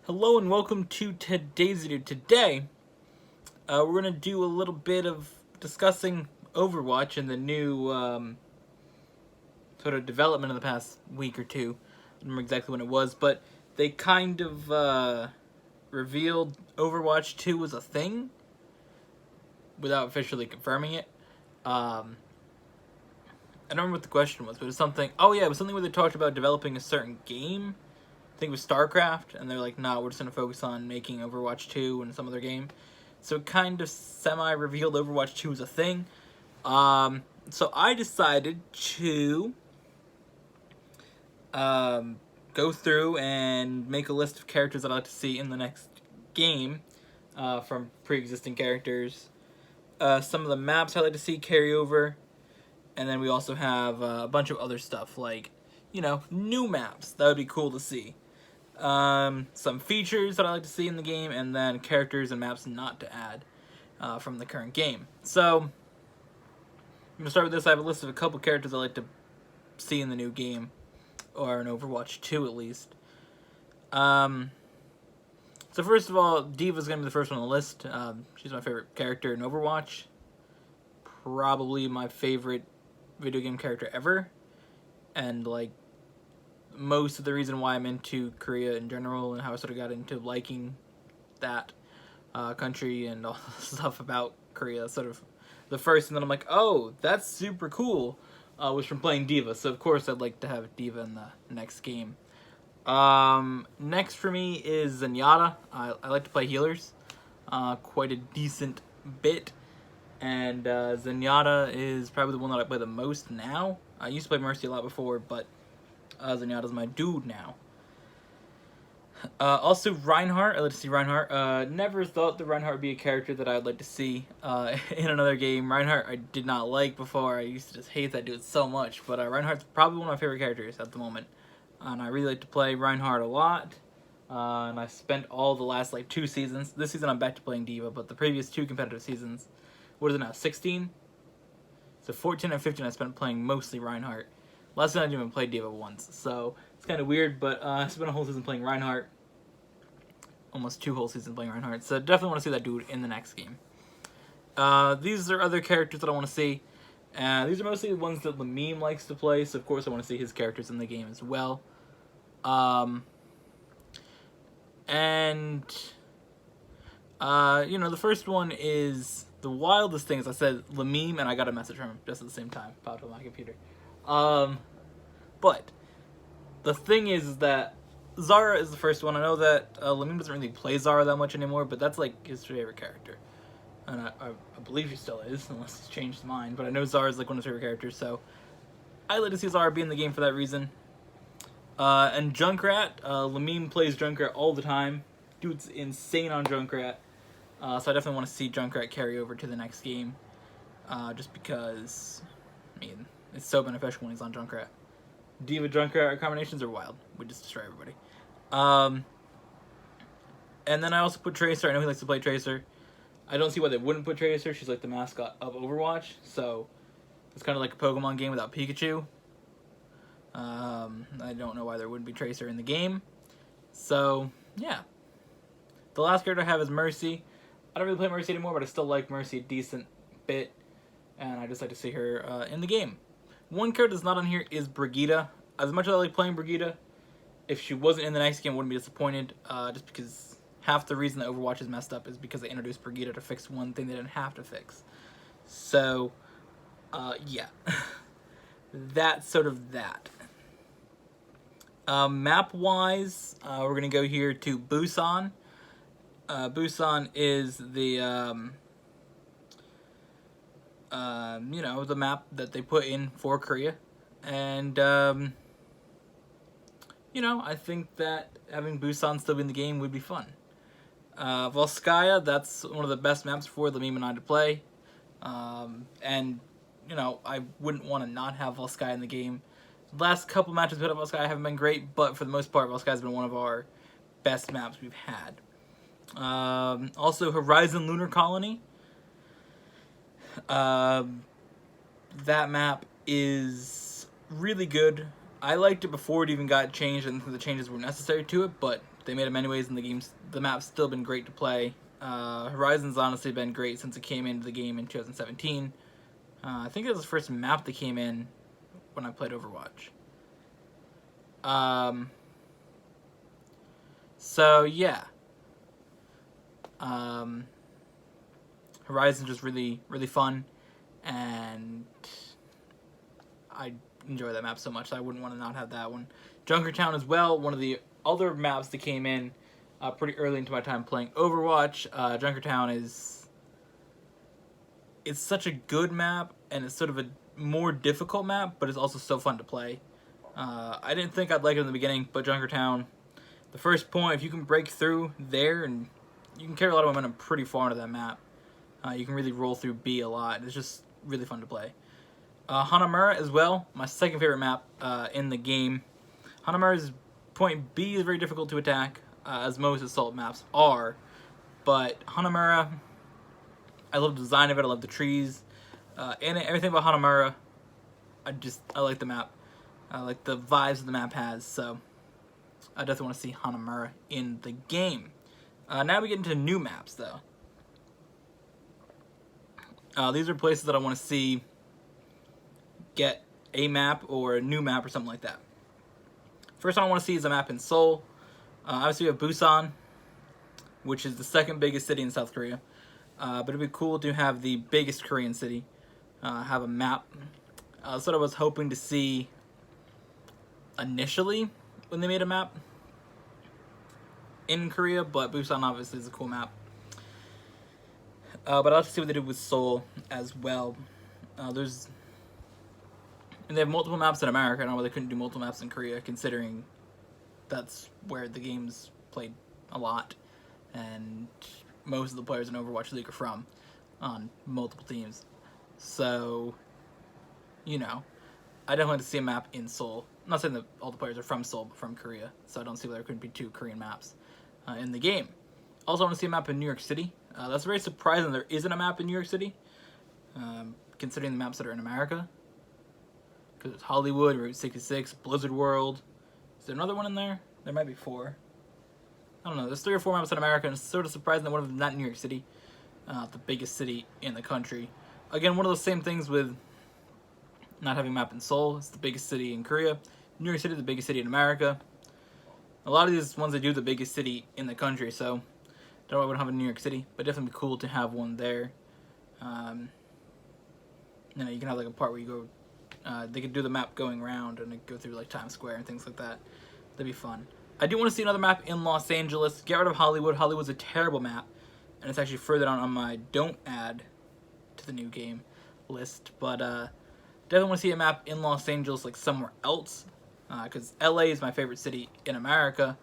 Hello and welcome to today's video. Today, we're going to do a little bit of discussing Overwatch and the new sort of development in the past week or two. I don't remember exactly when it was, but they kind of revealed Overwatch 2 was a thing without officially confirming it. I don't remember what the question was, but it was something. Oh yeah, it was something where they talked about developing a certain game. I think it was StarCraft, and they're like, no, we're just going to focus on making Overwatch 2 and some other game. So it kind of semi-revealed Overwatch 2 as a thing. So I decided to go through and make a list of characters that I'd like to see in the next game from pre-existing characters. Some of the maps I'd like to see carry over. And then we also have a bunch of other stuff, like, new maps. That would be cool to see. Some features that I like to see in the game, and then characters and maps not to add from the current game. So, I'm going to start with this. I have a list of a couple characters I like to see in the new game, or in Overwatch 2 at least. So first of all, D.Va is going to be the first one on the list. She's my favorite character in Overwatch. Probably my favorite video game character ever. And, like, most of the reason why I'm into Korea in general and how I sort of got into liking that country and all the stuff about Korea. Sort of the first thing that I'm like, oh, that's super cool, was from playing D.Va. So of course I'd like to have D.Va in the next game. Next for me is Zenyatta. I like to play healers quite a decent bit. And Zenyatta is probably the one that I play the most now. I used to play Mercy a lot before, but Zenyatta's my dude now. Also, Reinhardt. I like to see Reinhardt. Never thought that Reinhardt would be a character that I'd like to see in another game. Reinhardt I did not like before. I used to just hate that dude so much. But Reinhardt's probably one of my favorite characters at the moment. And I really like to play Reinhardt a lot. And I spent all the last, 2 seasons. This season I'm back to playing D.Va, but the previous 2 competitive seasons, what is it now, 16? So 14 and 15 I spent playing mostly Reinhardt. Last time I didn't even play D.Va once, so it's kind of weird, but I spent a whole season playing Reinhardt. Almost 2 whole seasons playing Reinhardt, so definitely want to see that dude in the next game. These are other characters that I want to see. These are mostly the ones that Lameme likes to play, so of course I want to see his characters in the game as well. The first one is the wildest thing is I said Lameme, and I got a message from him just at the same time, popped on my computer. But the thing is that Zara is the first one. I know that Lameme doesn't really play Zara that much anymore, but that's his favorite character. And I believe he still is, unless he's changed his mind. But I know Zara is one of his favorite characters, so I like to see Zara be in the game for that reason. And Junkrat, Lameme plays Junkrat all the time. Dude's insane on Junkrat. So I definitely want to see Junkrat carry over to the next game. Just because, it's so beneficial when he's on Junkrat. D.Va Junkrat combinations are wild. We just destroy everybody. And then I also put Tracer. I know he likes to play Tracer. I don't see why they wouldn't put Tracer. She's like the mascot of Overwatch. So it's kind of like a Pokemon game without Pikachu. I don't know why there wouldn't be Tracer in the game. So, yeah. The last character I have is Mercy. I don't really play Mercy anymore, but I still like Mercy a decent bit. And I just like to see her in the game. One character that's not on here is Brigitte. As much as I like playing Brigitte, if she wasn't in the next game, I wouldn't be disappointed. Just because half the reason that Overwatch is messed up is because they introduced Brigitte to fix one thing they didn't have to fix. So, yeah. That's sort of that. Map-wise, we're going to go here to Busan. Busan is the, the map that they put in for Korea. And, I think that having Busan still be in the game would be fun. Volskaya, that's one of the best maps for Lameme and I to play. And, I wouldn't want to not have Volskaya in the game. The last couple matches with Volskaya haven't been great, but for the most part, Volskaya's been one of our best maps we've had. Also, Horizon Lunar Colony. That map is really good. I liked it before it even got changed, and the changes were necessary to it, but they made them anyways, and the map's still been great to play. Horizon's honestly been great since it came into the game in 2017. I think it was the first map that came in when I played Overwatch. So yeah. Horizon's just really, really fun, and I enjoy that map so much, so I wouldn't want to not have that one. Junkertown as well, one of the other maps that came in pretty early into my time playing Overwatch. Junkertown it's such a good map, and it's sort of a more difficult map, but it's also so fun to play. I didn't think I'd like it in the beginning, but Junkertown, the first point, if you can break through there, and you can carry a lot of momentum pretty far into that map. You can really roll through B a lot. It's just really fun to play. Hanamura as well, my second favorite map in the game. Hanamura's point B is very difficult to attack, as most assault maps are. But Hanamura, I love the design of it. I love the trees. And everything about Hanamura, I like the map. I like the vibes the map has. So I definitely want to see Hanamura in the game. Now we get into new maps, though. These are places that I want to see get a map or a new map or something like that. First one I want to see is a map in Seoul. Obviously we have Busan, which is the second biggest city in South Korea. But it'd be cool to have the biggest Korean city have a map. That's what I was hoping to see initially when they made a map in Korea, but Busan obviously is a cool map. But I'll have to see what they do with Seoul as well. And they have multiple maps in America. I don't know why they couldn't do multiple maps in Korea, considering that's where the game's played a lot, and most of the players in Overwatch League are from, on multiple teams. So, you know, I definitely want to see a map in Seoul. I'm not saying that all the players are from Seoul, but from Korea, so I don't see why there couldn't be 2 Korean maps in the game. Also, I want to see a map in New York City. That's very surprising there isn't a map in New York City, considering the maps that are in America. Because it's Hollywood, Route 66, Blizzard World. Is there another one in there? There might be 4. I don't know. There's 3 or 4 maps in America, and it's sort of surprising that one of them is not New York City, the biggest city in the country. Again, one of those same things with not having a map in Seoul. It's the biggest city in Korea. New York City is the biggest city in America. A lot of these ones they do the biggest city in the country, so don't know why we don't have a New York City, but definitely be cool to have one there. You know, you can have like a part where you go, they could do the map going around and go through like Times Square and things like that. That'd be fun. I do want to see another map in Los Angeles. Get rid of Hollywood. Hollywood's a terrible map, and it's actually further down on my don't add to the new game list. But definitely want to see a map in Los Angeles, like somewhere else, because LA is my favorite city in America,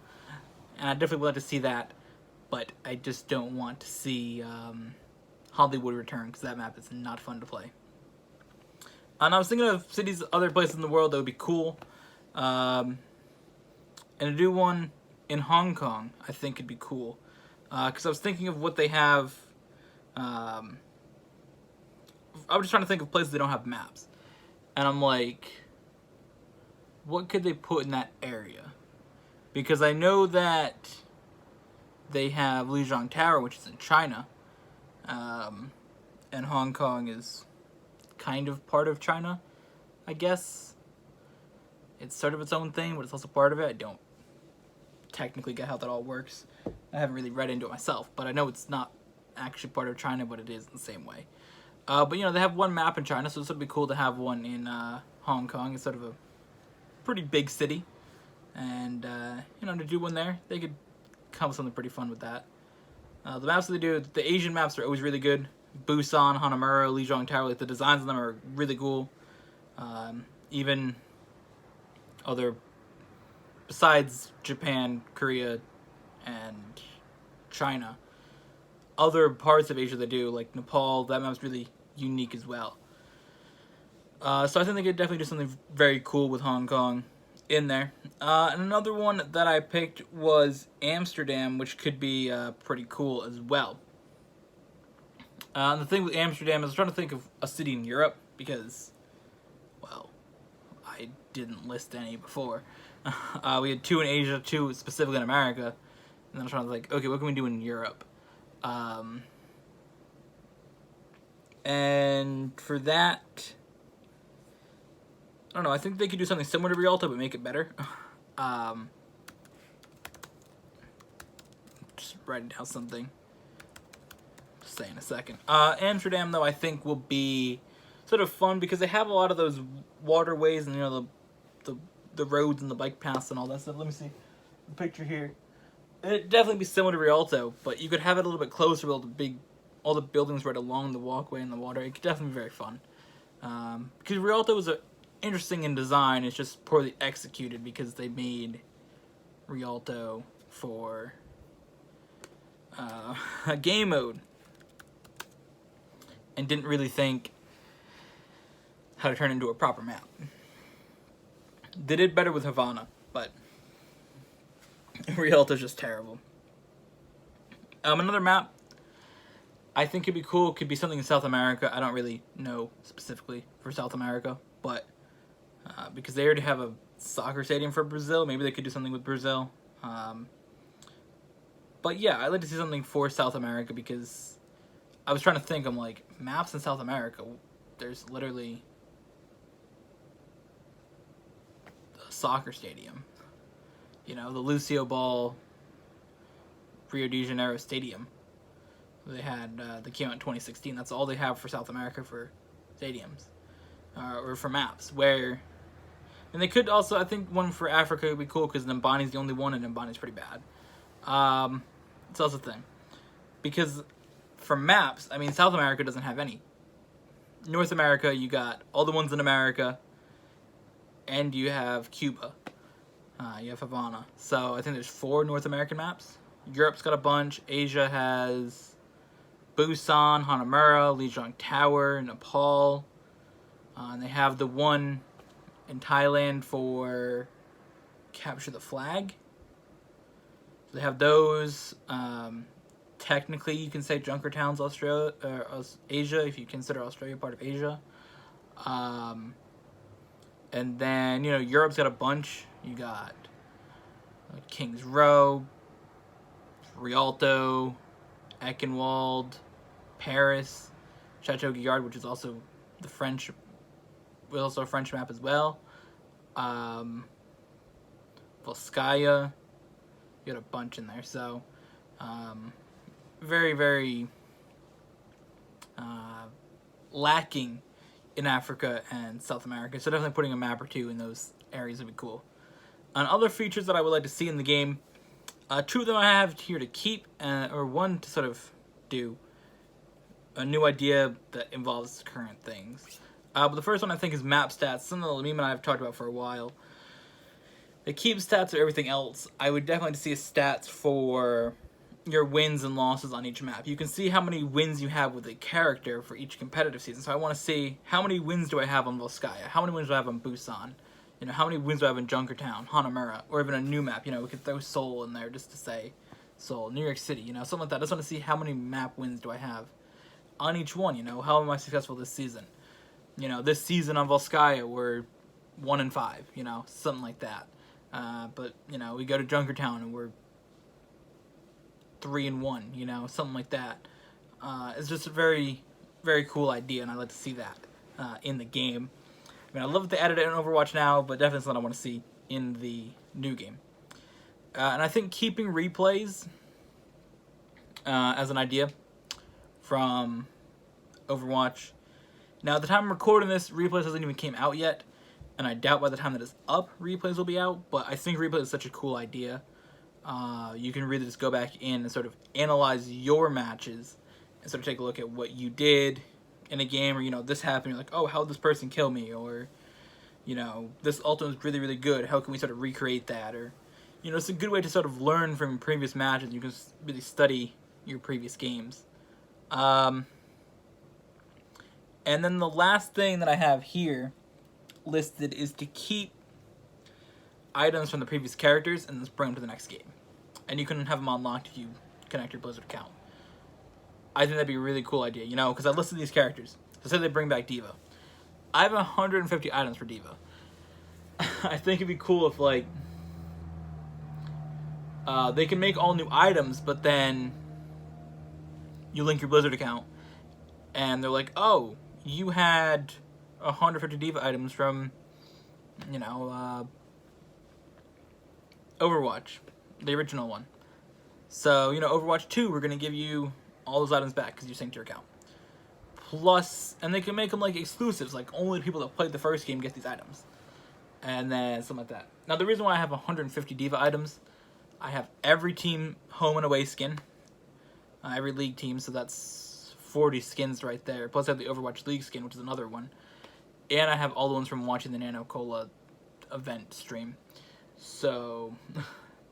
and I definitely would like to see that. But I just don't want to see Hollywood return, because that map is not fun to play. And I was thinking of cities, other places in the world that would be cool. And to do one in Hong Kong, I think it'd be cool. Because I was thinking of what they have. I was just trying to think of places they don't have maps. And I'm like, what could they put in that area? Because I know that they have Lijiang Tower, which is in China. And Hong Kong is kind of part of China, I guess. It's sort of its own thing, but it's also part of it. I don't technically get how that all works. I haven't really read into it myself, but I know it's not actually part of China, but it is in the same way. But, you know, they have one map in China, so this would be cool to have one in Hong Kong. It's sort of a pretty big city. And, you know, to do one there, they could come up with something pretty fun with that. The maps that they do, the Asian maps are always really good. Busan, Hanamura, Lijiang Tower, like the designs of them are really cool. Even other, besides Japan, Korea, and China, other parts of Asia they do, like Nepal, that map's really unique as well. So I think they could definitely do something very cool with Hong Kong in there. And another one that I picked was Amsterdam, which could be pretty cool as well. The thing with Amsterdam is I was trying to think of a city in Europe because, well, I didn't list any before. We had 2 in Asia, 2 specifically in America, and then I was trying to like, okay, what can we do in Europe? And for that, I don't know, I think they could do something similar to Rialto, but make it better. Just writing down something. Just say in a second. Amsterdam, though, I think will be sort of fun because they have a lot of those waterways and, you know, the roads and the bike paths and all that stuff. Let me see the picture here. It'd definitely be similar to Rialto, but you could have it a little bit closer with all the buildings right along the walkway in the water. It could definitely be very fun. Because Rialto was interesting in design, it's just poorly executed because they made Rialto for a game mode and didn't really think how to turn it into a proper map. They did better with Havana, but Rialto's just terrible. Another map I think could be cool could be something in South America. I don't really know specifically for South America, but because they already have a soccer stadium for Brazil, maybe they could do something with Brazil. But yeah, I'd like to see something for South America because I was trying to think, I'm like, maps in South America, there's literally a soccer stadium. You know, the Lucio Ball Rio de Janeiro Stadium. They had, they came out in 2016. That's all they have for South America for stadiums. Or for maps. And they could also, I think one for Africa would be cool because Mbani's the only one and Mbani's pretty bad. It's also a thing. Because for maps, I mean, South America doesn't have any. North America, you got all the ones in America, and you have Cuba. You have Havana. So I think there's 4 North American maps. Europe's got a bunch. Asia has Busan, Hanamura, Lijiang Tower, Nepal. And they have the one in Thailand for Capture the Flag. So they have those. Technically, you can say Junkertown's Asia, if you consider Australia part of Asia. And then, you know, Europe's got a bunch. You got Kings Row, Rialto, Eichenwald, Paris, Chateau Guillard, which is also the French, also a French map as well. Volskaya, you got a bunch in there. So, very, very lacking in Africa and South America. So definitely putting a map or 2 in those areas would be cool. And other features that I would like to see in the game, 2 of them I have here to keep, or 1 to sort of do a new idea that involves current things. But the first one I think is map stats, something that Meme and I have talked about for a while. They keep stats of everything else. I would definitely like to see stats for your wins and losses on each map. You can see how many wins you have with a character for each competitive season. So I want to see how many wins do I have on Volskaya? How many wins do I have on Busan? You know, how many wins do I have in Junkertown, Hanamura, or even a new map? You know, we could throw Seoul in there just to say Seoul, New York City, you know, something like that. I just want to see how many map wins do I have on each one, you know, how am I successful this season? You know, this season on Volskaya, we're 1-5, you know, something like that. But, you know, we go to Junkertown and we're 3-1, you know, something like that. It's just a very, very cool idea, and I'd like to see that in the game. I mean, I love that they added it in Overwatch now, but definitely something I want to see in the new game. And I think keeping replays as an idea from Overwatch. Now, at the time I'm recording this, replays hasn't even came out yet, and I doubt by the time that it's up, replays will be out, but I think replays is such a cool idea. You can really just go back in and sort of analyze your matches and sort of take a look at what you did in a game, or, you know, this happened, you're like, oh, how did this person kill me? Or, you know, this ultimate was really, really good. How can we sort of recreate that? Or, you know, it's a good way to sort of learn from previous matches. You can really study your previous games. And then the last thing that I have here listed is to keep items from the previous characters and just bring them to the next game. And you can have them unlocked if you connect your Blizzard account. I think that'd be a really cool idea, you know, because I listed these characters. So say they bring back D.Va. I have 150 items for D.Va. I think it'd be cool if like they can make all new items, but then you link your Blizzard account, and they're like, "Oh, you had 150 D.Va items from, you know, Overwatch, the original one. So Overwatch 2, we're gonna give you all those items back because you synced your account. Plus, and they can make them like exclusives, like only people that played the first game get these items, and then something like that. Now, the reason why I have 150 D.Va items, I have every team home and away skin, every league team, so that's 40 skins right there. Plus, I have the Overwatch League skin, which is another one, and I have all the ones from watching the Nano Cola event stream. So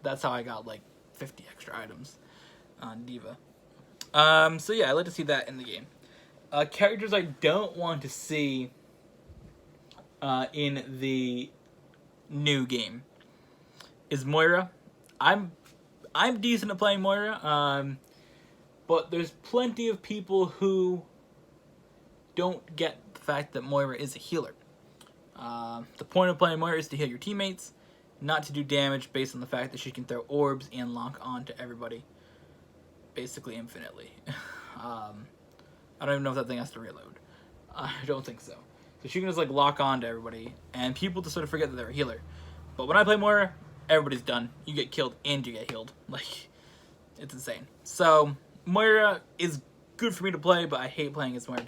that's how I got like 50 extra items on D.Va. So yeah, I like to see that in the game. Characters I don't want to see in the new game is Moira. I'm decent at playing Moira, but there's plenty of people who don't get the fact that Moira is a healer. The point of playing Moira is to heal your teammates, not to do damage based on the fact that she can throw orbs and lock on to everybody basically infinitely. I don't even know if that thing has to reload. I don't think so. So she can just like lock on to everybody, and people just sort of forget that they're a healer. But when I play Moira, everybody's done. You get killed and you get healed. Like, it's insane. So Moira is good for me to play, but I hate playing as Moira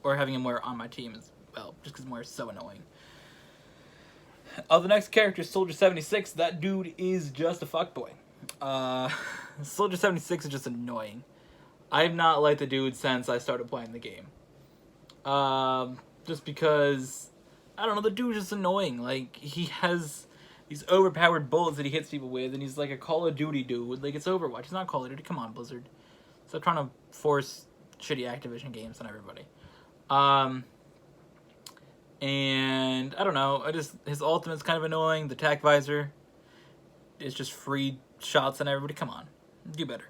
or having a Moira on my team as well, just because Moira is so annoying. The next character is Soldier 76. That dude is just a fuckboy. Soldier 76 is just annoying. I have not liked the dude since I started playing the game. Just because, I don't know, the dude's just annoying. Like, he has these overpowered bullets that he hits people with, and he's like a Call of Duty dude. Like, it's Overwatch. It's not Call of Duty. Come on, Blizzard. Stop trying to force shitty Activision games on everybody. And I don't know, his ultimate's kind of annoying. The tac visor is just free shots on everybody. Come on, do better.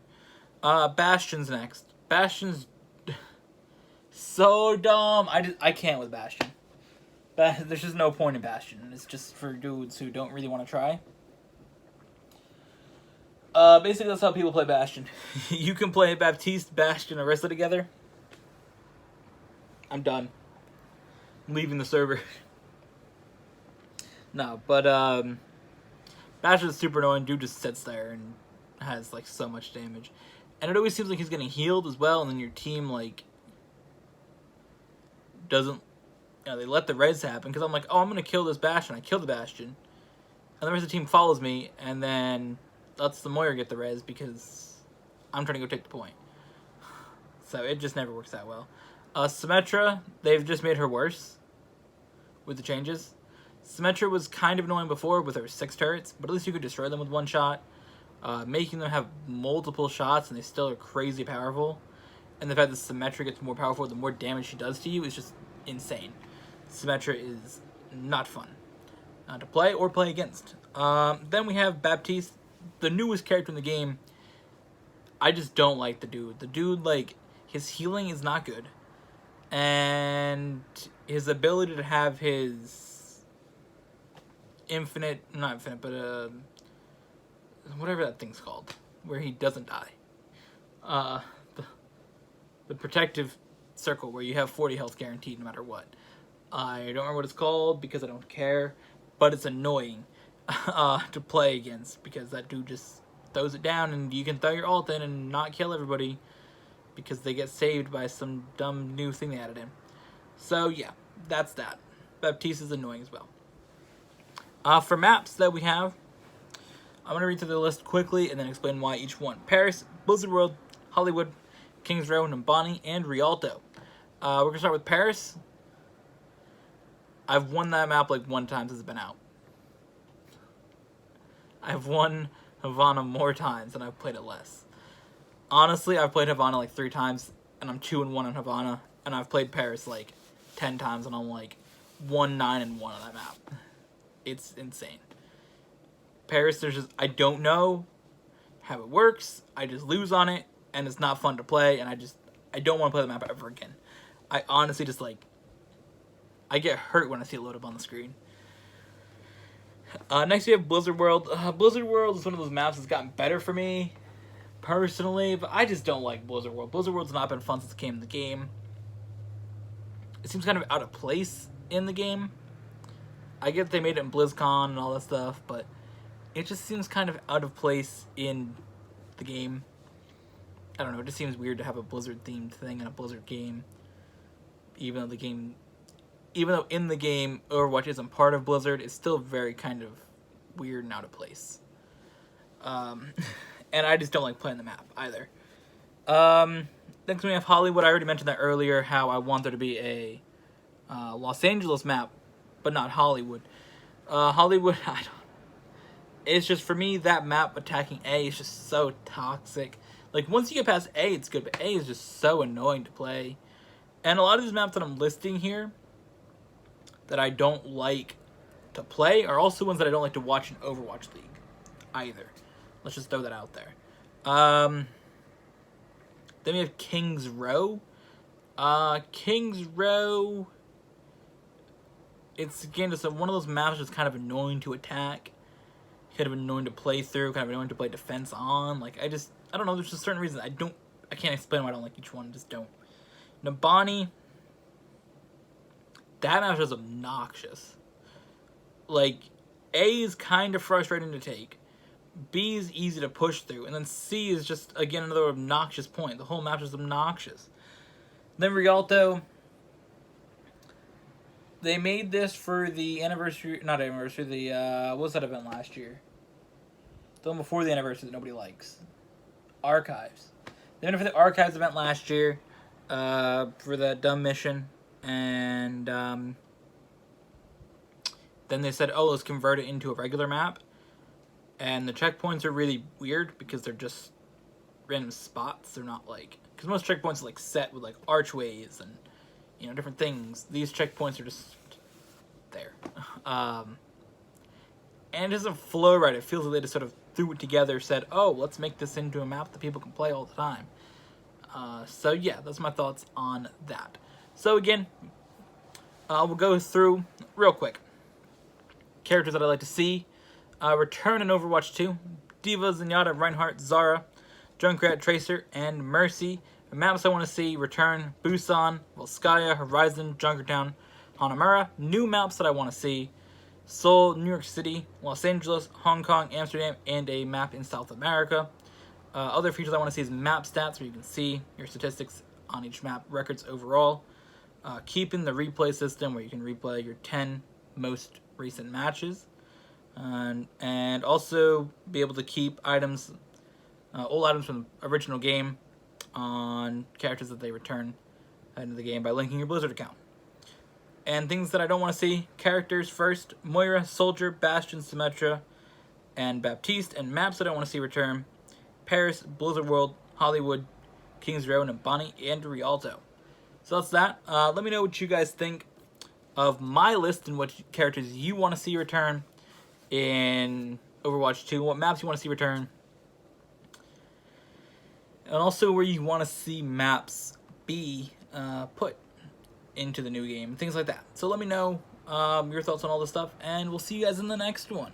Bastion's next. Bastion's so dumb. I can't with Bastion. There's just no point in Bastion. It's just for dudes who don't really want to try. Basically, that's how people play Bastion. You can play Baptiste, Bastion, and Orisa together. I'm done. I'm leaving the server. No, but Bastion's super annoying. Dude just sits there and has like so much damage, and it always seems like he's getting healed as well. And then your team like doesn't, they let the res happen because I'm like, oh, I'm gonna kill this Bastion. I kill the Bastion, and the rest of the team follows me, and then lets the Moira get the res because I'm trying to go take the point. So it just never works that well. Symmetra, they've just made her worse with the changes. Symmetra was kind of annoying before with her 6 turrets, but at least you could destroy them with one shot. Making them have multiple shots and they still are crazy powerful. And the fact that Symmetra gets more powerful the more damage she does to you is just insane. Symmetra is not fun to play or play against. Then we have Baptiste, the newest character in the game. I just don't like the dude. The dude, like, his healing is not good. And his ability to have his not infinite, but whatever that thing's called, where he doesn't die. The protective circle where you have 40 health guaranteed no matter what. I don't remember what it's called because I don't care, but it's annoying to play against because that dude just throws it down and you can throw your ult in and not kill everybody because they get saved by some dumb new thing they added in. So yeah, that's that. Baptiste is annoying as well. For maps that we have, I'm going to read through the list quickly and then explain why each one. Paris, Blizzard World, Hollywood, Kings Row, Numbani, and Rialto. We're going to start with Paris. I've won that map like 1 time since it's been out. I've won Havana more times than I've played it less. Honestly, I've played Havana like 3 times, and I'm 2-1 in Havana, and I've played Paris like 10 times, and I'm like 1-9-1 on that map. It's insane. Paris, I don't know how it works. I just lose on it, and it's not fun to play, and I don't want to play the map ever again. I honestly just like, I get hurt when I see it load up on the screen. Next we have Blizzard World. Blizzard World is one of those maps that's gotten better for me, personally, but I just don't like Blizzard World. Blizzard World's not been fun since it came in the game. It seems kind of out of place in the game. I get they made it in BlizzCon and all that stuff, but it just seems kind of out of place in the game. I don't know, it just seems weird to have a Blizzard-themed thing in a Blizzard game. Even though in the game Overwatch isn't part of Blizzard, it's still very kind of weird and out of place. And I just don't like playing the map either. Next we have Hollywood. I already mentioned that earlier, how I want there to be a Los Angeles map, but not Hollywood. Hollywood, it's just, for me, that map attacking A is just so toxic. Like, once you get past A, it's good, but A is just so annoying to play. And a lot of these maps that I'm listing here that I don't like to play are also ones that I don't like to watch in Overwatch League either. Let's just throw that out there. Then we have King's Row. King's Row, it's, again, just one of those maps that's kind of annoying to attack, kind of annoying to play through, kind of annoying to play defense on. Like, I don't know, there's just certain reasons I can't explain why I don't like each one, I just don't. Nabani, that map is just obnoxious. Like, A is kind of frustrating to take, B is easy to push through, and then C is just, again, another obnoxious point. The whole map is obnoxious. Then Rialto, they made this for the anniversary, not anniversary, the, what was that event last year? The one before the anniversary that nobody likes. Archives. They made it for the Archives event last year, for that dumb mission, and, then they said, oh, let's convert it into a regular map. And the checkpoints are really weird because they're just random spots. They're not like, because most checkpoints are like set with like archways and, you know, different things. These checkpoints are just there. And it doesn't flow right. It feels like they just sort of threw it together, said, oh, let's make this into a map that people can play all the time. So yeah, that's my thoughts on that. So again, we'll go through real quick characters that I'd like to see return in Overwatch 2. D.Va, Zenyatta, Reinhardt, Zara, Junkrat, Tracer, and Mercy. The maps I want to see return: Busan, Volskaya, Horizon, Junkertown, Hanamura. New maps that I want to see: Seoul, New York City, Los Angeles, Hong Kong, Amsterdam, and a map in South America. Other features I want to see is map stats, where you can see your statistics on each map, records overall. Keeping the replay system, where you can replay your 10 most recent matches. And also be able to keep items, old items from the original game on characters that they return into the game by linking your Blizzard account. And things that I don't want to see: characters first: Moira, Soldier, Bastion, Symmetra, and Baptiste. And maps that I don't want to see return: Paris, Blizzard World, Hollywood, King's Row, Nabani, and Rialto. So that's that. Let me know what you guys think of my list and what characters you want to see return in Overwatch 2, what maps you want to see return, and also where you want to see maps be put into the new game, things like that. So let me know your thoughts on all this stuff, and we'll see you guys in the next one.